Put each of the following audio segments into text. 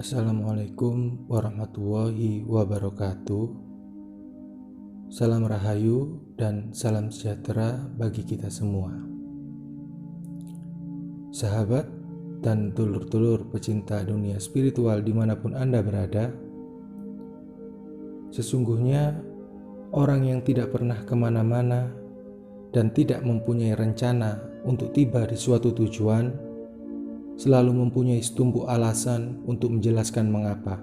Assalamualaikum warahmatullahi wabarakatuh. Salam rahayu dan salam sejahtera bagi kita semua. Sahabat dan dulur-dulur pecinta dunia spiritual dimanapun Anda berada, sesungguhnya orang yang tidak pernah kemana-mana dan tidak mempunyai rencana untuk tiba di suatu tujuan selalu mempunyai setumpuk alasan untuk menjelaskan mengapa.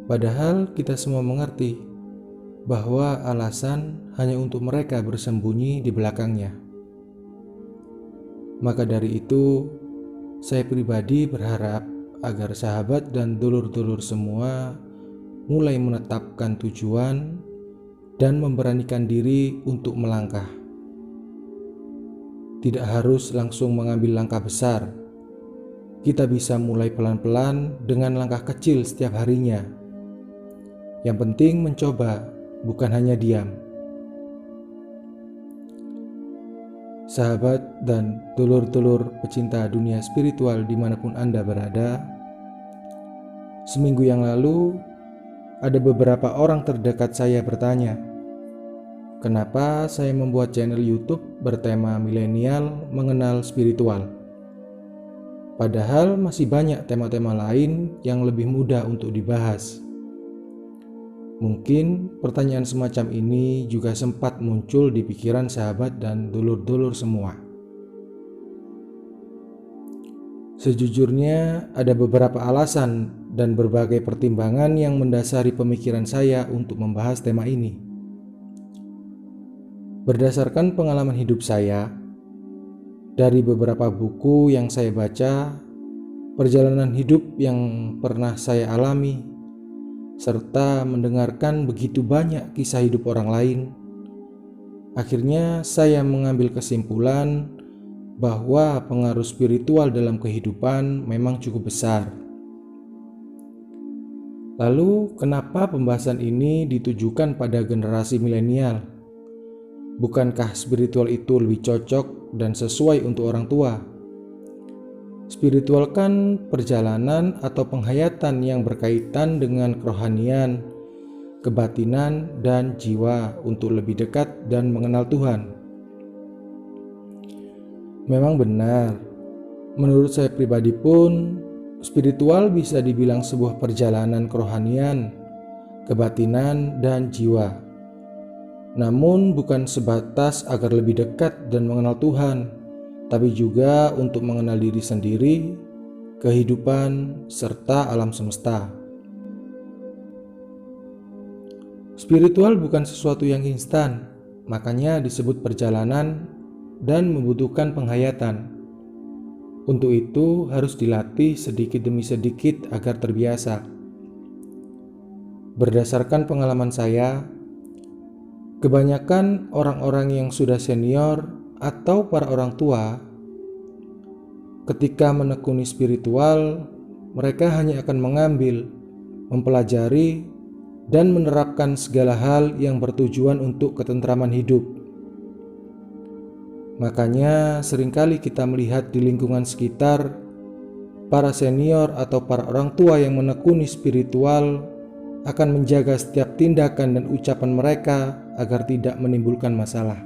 Padahal kita semua mengerti bahwa alasan hanya untuk mereka bersembunyi di belakangnya. Maka dari itu, saya pribadi berharap agar sahabat dan dulur-dulur semua mulai menetapkan tujuan dan memberanikan diri untuk melangkah. Tidak harus langsung mengambil langkah besar. Kita bisa mulai pelan-pelan dengan langkah kecil setiap harinya. Yang penting mencoba, bukan hanya diam. Sahabat dan dulur-dulur pecinta dunia spiritual dimanapun Anda berada, seminggu yang lalu ada beberapa orang terdekat saya bertanya, kenapa saya membuat channel YouTube bertema milenial mengenal spiritual? Padahal masih banyak tema-tema lain yang lebih mudah untuk dibahas. Mungkin pertanyaan semacam ini juga sempat muncul di pikiran sahabat dan dulur-dulur semua. Sejujurnya ada beberapa alasan dan berbagai pertimbangan yang mendasari pemikiran saya untuk membahas tema ini. Berdasarkan pengalaman hidup saya, dari beberapa buku yang saya baca, perjalanan hidup yang pernah saya alami, serta mendengarkan begitu banyak kisah hidup orang lain, akhirnya saya mengambil kesimpulan bahwa pengaruh spiritual dalam kehidupan memang cukup besar. Lalu, kenapa pembahasan ini ditujukan pada generasi milenial? Bukankah spiritual itu lebih cocok dan sesuai untuk orang tua? Spiritual kan perjalanan atau penghayatan yang berkaitan dengan kerohanian, kebatinan, dan jiwa untuk lebih dekat dan mengenal Tuhan. Memang benar, menurut saya pribadi pun, spiritual bisa dibilang sebuah perjalanan kerohanian, kebatinan, dan jiwa. Namun bukan sebatas agar lebih dekat dan mengenal Tuhan, tapi juga untuk mengenal diri sendiri, kehidupan, serta alam semesta. Spiritual bukan sesuatu yang instan, makanya disebut perjalanan dan membutuhkan penghayatan. Untuk itu harus dilatih sedikit demi sedikit agar terbiasa. Berdasarkan pengalaman saya, kebanyakan orang-orang yang sudah senior atau para orang tua, ketika menekuni spiritual, mereka hanya akan mengambil, mempelajari, dan menerapkan segala hal yang bertujuan untuk ketentraman hidup. Makanya seringkali kita melihat di lingkungan sekitar, para senior atau para orang tua yang menekuni spiritual akan menjaga setiap tindakan dan ucapan mereka agar tidak menimbulkan masalah.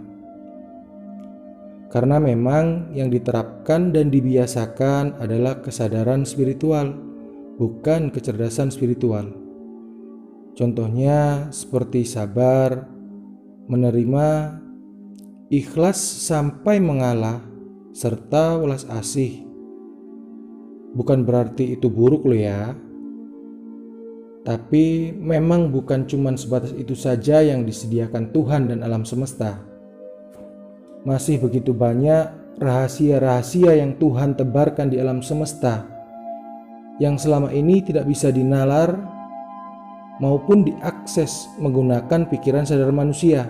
Karena memang yang diterapkan dan dibiasakan adalah kesadaran spiritual, bukan kecerdasan spiritual. Contohnya seperti sabar, menerima, ikhlas sampai mengalah, serta welas asih. Bukan berarti itu buruk loh ya. Tapi memang bukan cuma sebatas itu saja yang disediakan Tuhan dan alam semesta. Masih begitu banyak rahasia-rahasia yang Tuhan tebarkan di alam semesta yang selama ini tidak bisa dinalar maupun diakses menggunakan pikiran sadar manusia.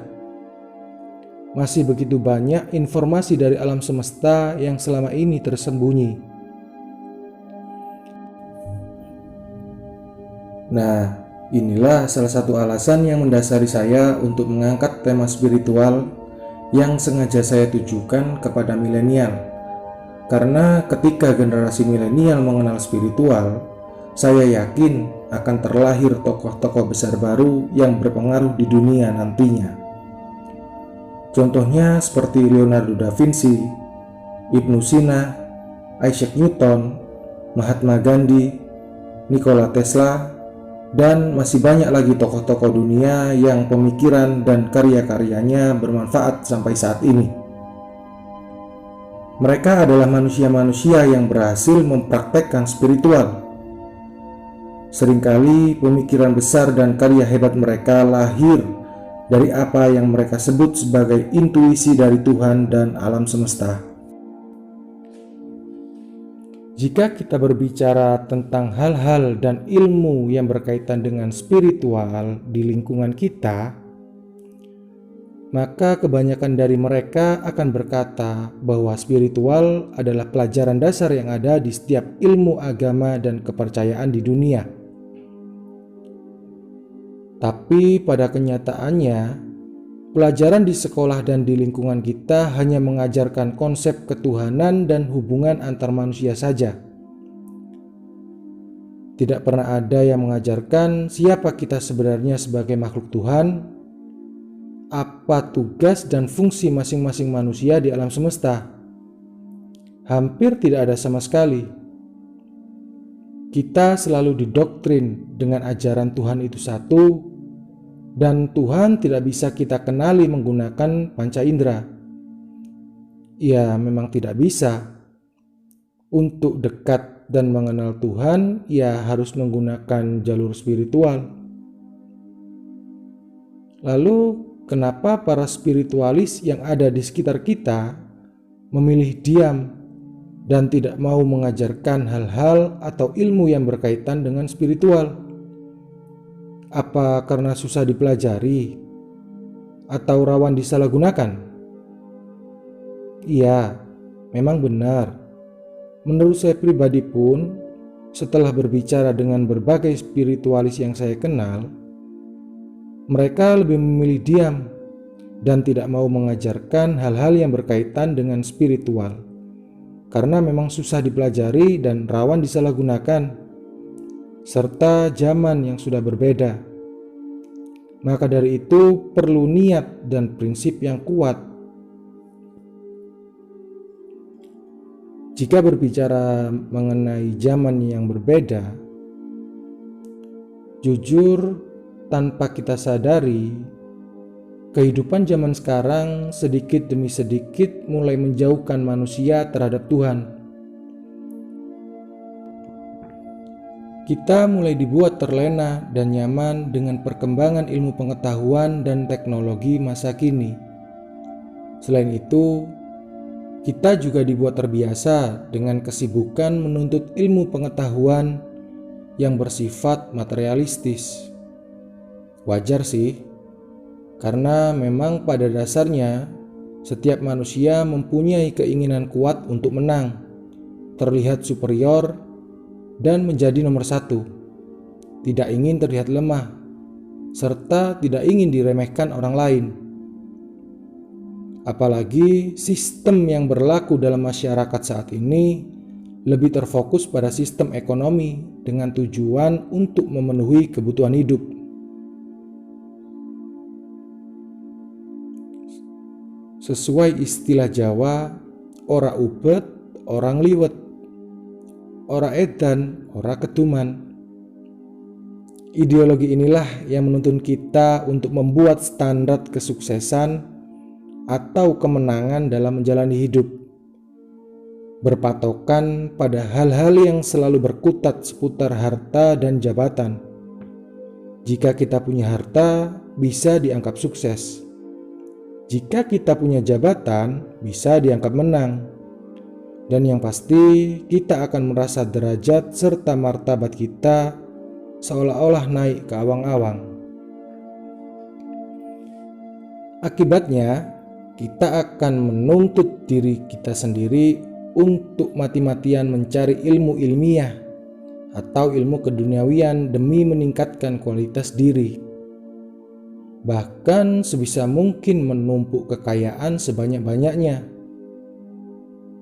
Masih begitu banyak informasi dari alam semesta yang selama ini tersembunyi. Nah, inilah salah satu alasan yang mendasari saya untuk mengangkat tema spiritual yang sengaja saya tujukan kepada milenial, Karena ketika generasi milenial mengenal spiritual, saya yakin akan terlahir tokoh-tokoh besar baru yang berpengaruh di dunia nantinya. Contohnya seperti Leonardo da Vinci, Ibnu Sina, Isaac Newton, Mahatma Gandhi, Nikola Tesla, dan masih banyak lagi tokoh-tokoh dunia yang pemikiran dan karya-karyanya bermanfaat sampai saat ini. Mereka adalah manusia-manusia yang berhasil mempraktekkan spiritual. Seringkali pemikiran besar dan karya hebat mereka lahir dari apa yang mereka sebut sebagai intuisi dari Tuhan dan alam semesta. Jika kita berbicara tentang hal-hal dan ilmu yang berkaitan dengan spiritual di lingkungan kita, maka kebanyakan dari mereka akan berkata bahwa spiritual adalah pelajaran dasar yang ada di setiap ilmu agama dan kepercayaan di dunia. Tapi pada kenyataannya, pelajaran di sekolah dan di lingkungan kita hanya mengajarkan konsep ketuhanan dan hubungan antar manusia saja. Tidak pernah ada yang mengajarkan siapa kita sebenarnya sebagai makhluk Tuhan, apa tugas dan fungsi masing-masing manusia di alam semesta. Hampir tidak ada sama sekali. Kita selalu didoktrin dengan ajaran Tuhan itu satu, dan Tuhan tidak bisa kita kenali menggunakan panca indera. Ya, memang tidak bisa. Untuk dekat dan mengenal Tuhan, ya harus menggunakan jalur spiritual. Lalu, kenapa para spiritualis yang ada di sekitar kita memilih diam dan tidak mau mengajarkan hal-hal atau ilmu yang berkaitan dengan spiritual? Apa karena susah dipelajari atau rawan disalahgunakan? Iya, memang benar. Menurut saya pribadi pun, setelah berbicara dengan berbagai spiritualis yang saya kenal, mereka lebih memilih diam dan tidak mau mengajarkan hal-hal yang berkaitan dengan spiritual, karena memang susah dipelajari dan rawan disalahgunakan, serta zaman yang sudah berbeda. Maka dari itu perlu niat dan prinsip yang kuat. Jika berbicara mengenai zaman yang berbeda, jujur tanpa kita sadari, kehidupan zaman sekarang sedikit demi sedikit mulai menjauhkan manusia terhadap Tuhan. Kita mulai dibuat terlena dan nyaman dengan perkembangan ilmu pengetahuan dan teknologi masa kini. Selain itu, kita juga dibuat terbiasa dengan kesibukan menuntut ilmu pengetahuan yang bersifat materialistis. Wajar sih, karena memang pada dasarnya setiap manusia mempunyai keinginan kuat untuk menang, terlihat superior, dan menjadi nomor satu, tidak ingin terlihat lemah, serta tidak ingin diremehkan orang lain. Apalagi sistem yang berlaku dalam masyarakat saat ini lebih terfokus pada sistem ekonomi dengan tujuan untuk memenuhi kebutuhan hidup. Sesuai istilah Jawa, ora ubet, orang liwet, ora edan, ora keduman. Ideologi inilah yang menuntun kita untuk membuat standar kesuksesan atau kemenangan dalam menjalani hidup, berpatokan pada hal-hal yang selalu berkutat seputar harta dan jabatan. Jika kita punya harta, bisa dianggap sukses. Jika kita punya jabatan, bisa dianggap menang. Dan yang pasti, kita akan merasa derajat serta martabat kita seolah-olah naik ke awang-awang. Akibatnya, kita akan menuntut diri kita sendiri untuk mati-matian mencari ilmu ilmiah atau ilmu keduniawian demi meningkatkan kualitas diri. Bahkan sebisa mungkin menumpuk kekayaan sebanyak-banyaknya.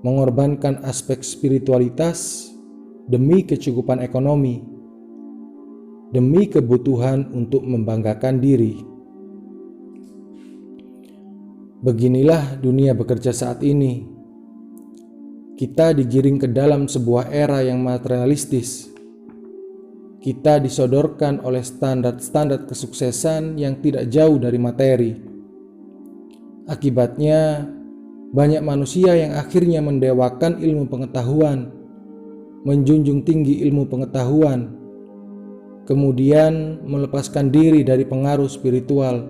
mengorbankan aspek spiritualitas demi kecukupan ekonomi, demi kebutuhan untuk membanggakan diri. Beginilah dunia bekerja saat ini. Kita digiring ke dalam sebuah era yang materialistis. Kita disodorkan oleh standar-standar kesuksesan yang tidak jauh dari materi. Akibatnya, banyak manusia yang akhirnya mendewakan ilmu pengetahuan, menjunjung tinggi ilmu pengetahuan, kemudian melepaskan diri dari pengaruh spiritual,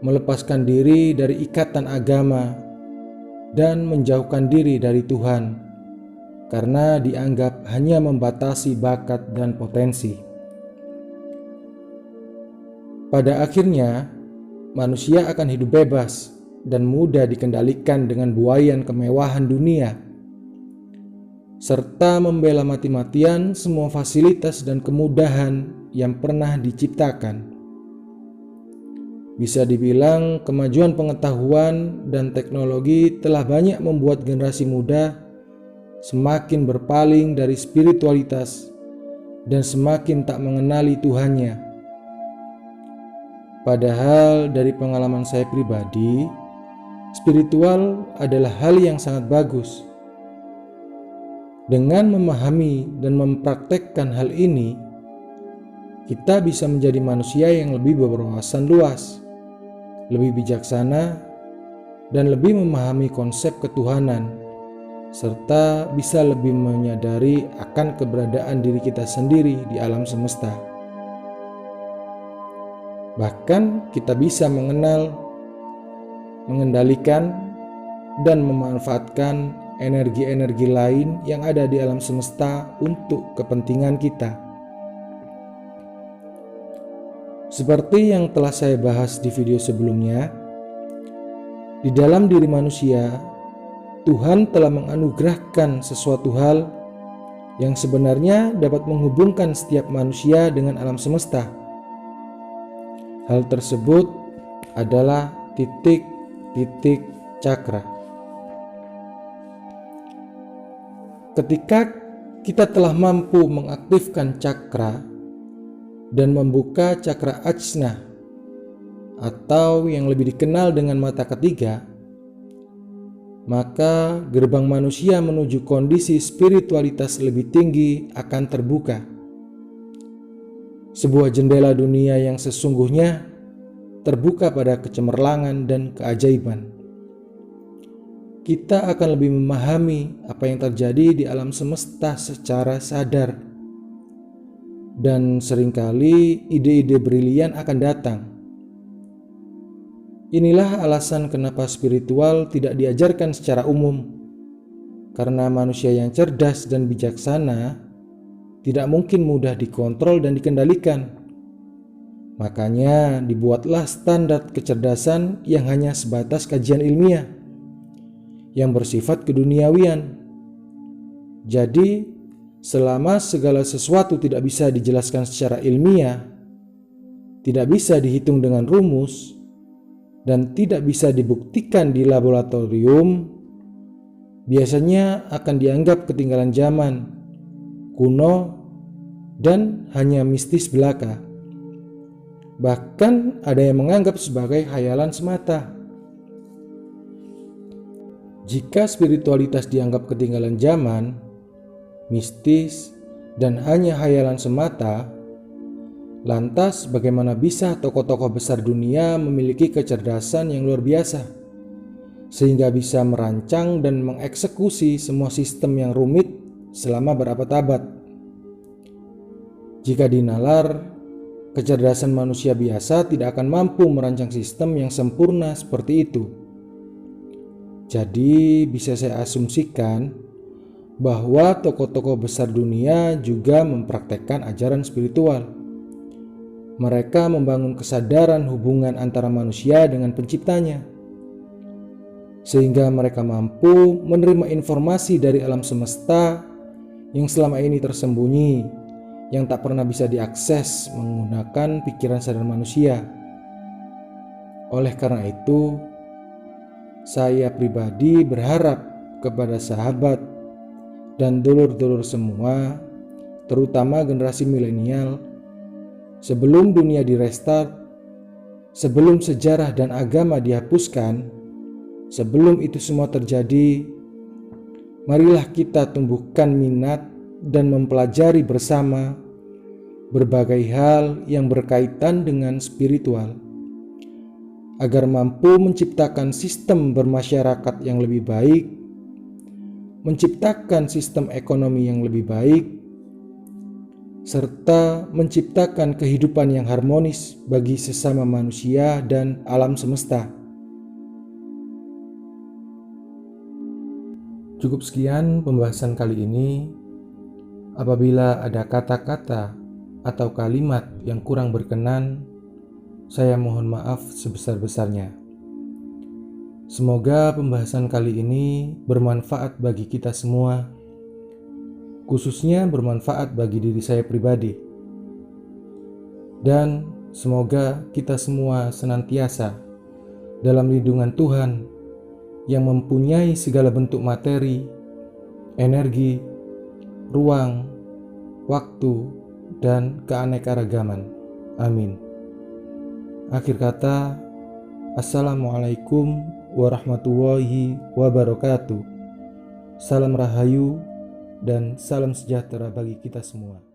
melepaskan diri dari ikatan agama, dan menjauhkan diri dari Tuhan karena dianggap hanya membatasi bakat dan potensi. Pada akhirnya, manusia akan hidup bebas dan mudah dikendalikan dengan buayan kemewahan dunia, serta membela mati-matian semua fasilitas dan kemudahan yang pernah diciptakan. Bisa dibilang kemajuan pengetahuan dan teknologi telah banyak membuat generasi muda semakin berpaling dari spiritualitas dan semakin tak mengenali Tuhannya. Padahal dari pengalaman saya pribadi, spiritual adalah hal yang sangat bagus. Dengan memahami dan mempraktekkan hal ini, kita bisa menjadi manusia yang lebih berwawasan luas, lebih bijaksana, dan lebih memahami konsep ketuhanan, serta bisa lebih menyadari akan keberadaan diri kita sendiri di alam semesta. Bahkan kita bisa mengenal, mengendalikan, dan memanfaatkan energi-energi lain yang ada di alam semesta untuk kepentingan kita. Seperti yang telah saya bahas di video sebelumnya, di dalam diri manusia, Tuhan telah menganugerahkan sesuatu hal yang sebenarnya dapat menghubungkan setiap manusia dengan alam semesta. Hal tersebut adalah titik-titik cakra. Ketika kita telah mampu mengaktifkan cakra dan membuka cakra ajna atau yang lebih dikenal dengan mata ketiga, maka gerbang manusia menuju kondisi spiritualitas lebih tinggi akan terbuka. Sebuah jendela dunia yang sesungguhnya terbuka pada kecemerlangan dan keajaiban. Kita akan lebih memahami apa yang terjadi di alam semesta secara sadar. Dan seringkali ide-ide brilian akan datang. Inilah alasan kenapa spiritual tidak diajarkan secara umum. Karena manusia yang cerdas dan bijaksana tidak mungkin mudah dikontrol dan dikendalikan. Makanya dibuatlah standar kecerdasan yang hanya sebatas kajian ilmiah, yang bersifat keduniawian. Jadi, selama segala sesuatu tidak bisa dijelaskan secara ilmiah, tidak bisa dihitung dengan rumus, dan tidak bisa dibuktikan di laboratorium, biasanya akan dianggap ketinggalan zaman, kuno, dan hanya mistis belaka. Bahkan ada yang menganggap sebagai khayalan semata. Jika spiritualitas dianggap ketinggalan zaman, mistis, dan hanya khayalan semata, lantas bagaimana bisa tokoh-tokoh besar dunia memiliki kecerdasan yang luar biasa, sehingga bisa merancang dan mengeksekusi semua sistem yang rumit selama berabad-abad? Jika dinalar, kecerdasan manusia biasa tidak akan mampu merancang sistem yang sempurna seperti itu. Jadi bisa saya asumsikan bahwa tokoh-tokoh besar dunia juga mempraktekkan ajaran spiritual. Mereka membangun kesadaran hubungan antara manusia dengan penciptanya, sehingga mereka mampu menerima informasi dari alam semesta yang selama ini tersembunyi, yang tak pernah bisa diakses menggunakan pikiran sadar manusia. Oleh karena itu, saya pribadi berharap kepada sahabat dan dulur-dulur semua, terutama generasi milenial, sebelum dunia direstart, sebelum sejarah dan agama dihapuskan, sebelum itu semua terjadi, marilah kita tumbuhkan minat dan mempelajari bersama berbagai hal yang berkaitan dengan spiritual, agar mampu menciptakan sistem bermasyarakat yang lebih baik, menciptakan sistem ekonomi yang lebih baik, serta menciptakan kehidupan yang harmonis bagi sesama manusia dan alam semesta. Cukup sekian pembahasan kali ini. Apabila ada kata-kata atau kalimat yang kurang berkenan, saya mohon maaf sebesar-besarnya. Semoga pembahasan kali ini bermanfaat bagi kita semua, khususnya bermanfaat bagi diri saya pribadi. Dan semoga kita semua senantiasa dalam lindungan Tuhan yang mempunyai segala bentuk materi, energi, ruang, waktu, dan keanekaragaman. Amin. Akhir kata, Assalamualaikum warahmatullahi wabarakatuh. Salam rahayu dan salam sejahtera bagi kita semua.